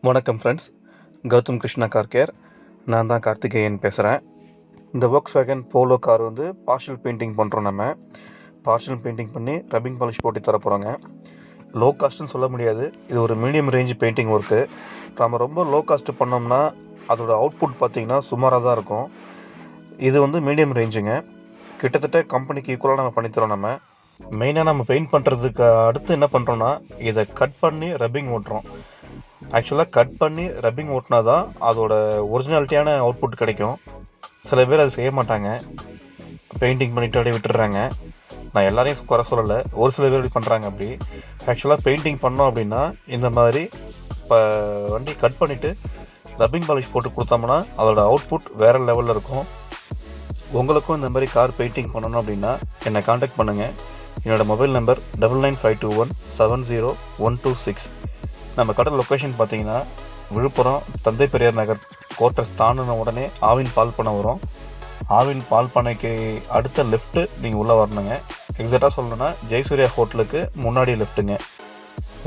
வணக்கம் friends, Gautham Krishna car care. நான் தான் கார்த்திகேயன் பேசுகிறேன். இந்த Volkswagen போலோ கார் வந்து பார்ஷியல் பெயிண்டிங் பண்ணுறோம். நம்ம பார்ஷியல் பெயிண்டிங் பண்ணி ரப்பிங் பாலிஷ் போட்டு தர போகிறோங்க. லோ காஸ்ட்டுன்னு சொல்ல முடியாது, இது ஒரு மீடியம் ரேஞ்ச் பெயிண்டிங் ஒர்க்கு. நம்ம ரொம்ப லோ காஸ்ட்டு பண்ணோம்னா அதோட அவுட்புட் பார்த்திங்கன்னா சுமாராக தான் இருக்கும். இது வந்து மீடியம் ரேஞ்சுங்க, கிட்டத்தட்ட கம்பெனிக்கு ஈக்குவலாக நம்ம பண்ணித்தரோம். நம்ம மெயினாக நம்ம பெயிண்ட் பண்ணுறதுக்கு அடுத்து என்ன பண்ணுறோன்னா, இதை கட் பண்ணி ரப்பிங் ஓட்டுறோம். ஆக்சுவலாக கட் பண்ணி ரப்பிங் ஓட்டினா தான் அதோட ஒரிஜினாலிட்டியான அவுட்புட் கிடைக்கும். சில பேர் அது செய்ய மாட்டாங்க, பெயிண்டிங் பண்ணிவிட்டு அப்படியே விட்டுடுறாங்க. நான் எல்லாரையும் குறை சொல்லலை, ஒரு சில பேர் இப்படி பண்ணுறாங்க. அப்படி ஆக்சுவலாக பெயிண்டிங் பண்ணோம் அப்படின்னா இந்த மாதிரி இப்போ வண்டி கட் பண்ணிவிட்டு ரப்பிங் பாலிஷ் போட்டு கொடுத்தோம்னா அதோட அவுட்புட் வேறு லெவலில் இருக்கும். உங்களுக்கும் இந்த மாதிரி கார் பெயிண்டிங் பண்ணணும் அப்படின்னா என்னை காண்டாக்ட் பண்ணுங்கள். என்னோடய மொபைல் நம்பர் 9952170126. நம்ம கடை லொக்கேஷன் பார்த்தீங்கன்னா விழுப்புரம் தந்தை பெரியார் நகர் கோட்டர்ஸ் தாண்டின உடனே ஆவின் பால் பண்ணை வரும். ஆவின் பால் பண்ணைக்கு அடுத்த லெஃப்ட்டு நீங்கள் உள்ளே வரணுங்க. எக்ஸாக்டாக சொல்லணுன்னா ஜெயசூர்யா ஹோட்டலுக்கு முன்னாடி லெஃப்ட்டுங்க.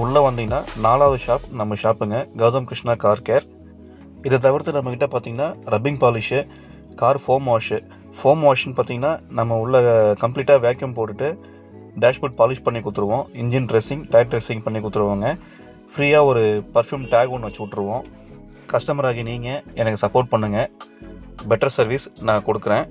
உள்ளே வந்தீங்கன்னா 4வது ஷாப் நம்ம ஷாப்புங்க, கௌதம் கிருஷ்ணா கார் கேர். இதை தவிர்த்து நம்மக்கிட்ட பார்த்தீங்கன்னா ரப்பிங் பாலிஷு, கார் ஃபோம் வாஷ்ன்னு பார்த்தீங்கன்னா நம்ம உள்ள கம்ப்ளீட்டாக வேக்யூம் போட்டுட்டு டேஷ்போர்ட் பாலிஷ் பண்ணி கொடுத்துருவோம். இன்ஜின் ட்ரெஸ்ஸிங், டயர் ட்ரெஸ்ஸிங் பண்ணி கொடுத்துருவோங்க. ஃப்ரீயாக ஒரு பர்ஃப்யூம் டேக் ஒன்று வச்சு விட்ருவோம். கஸ்டமராகி நீங்கள் எனக்கு சப்போர்ட் பண்ணுங்கள், பெட்டர் சர்வீஸ் நான் கொடுக்குறேன்.